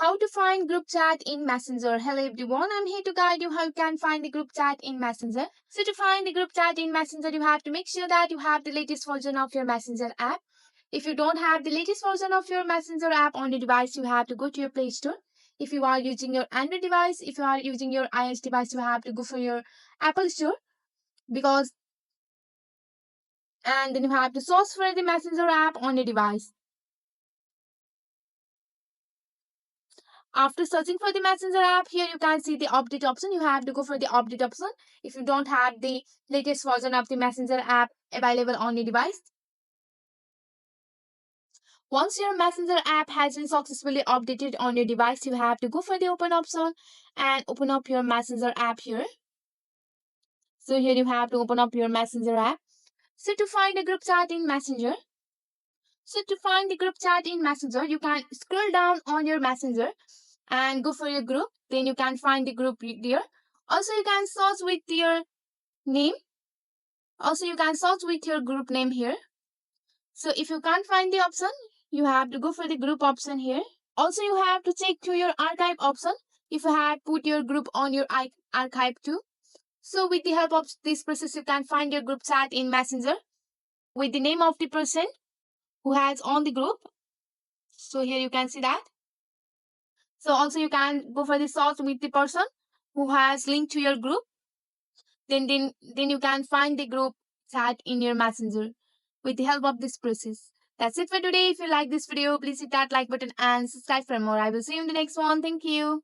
How to find group chat in Messenger. Hello everyone, I'm here to guide you how you can find the group chat in Messenger. So to find the group chat in Messenger, you have to make sure that you have the latest version of your Messenger app. If you don't have the latest version of your Messenger app on your device, you have to go to your Play Store. If you are using your Android device, if you are using your iOS device, you have to go for your Apple Store because and then you have to search for the Messenger app on your device. After searching for the Messenger app, here you can see the update option. You have to go for the update option if you don't have the latest version of the Messenger app available on your device. Once your Messenger app has been successfully updated on your device, you have to go for the open option and open up your Messenger app here. So here you have to open up your Messenger app. So to find a group chat in Messenger, you can scroll down on your Messenger and go for your group. Then you can find the group there. Also, you can search with your name. Also, you can search with your group name here. So if you can't find the option, you have to go for the group option here. Also, you have to check to your archive option if you have put your group on your archive too. So with the help of this process, you can find your group chat in Messenger with the name of the person who has on the group. So here you can see that. So also you can go for the search with the person who has linked to your group. Then you can find the group chat in your Messenger with the help of this process. That's it for today. If you like this video, please hit that like button and subscribe for more. I will see you in the next one. Thank you.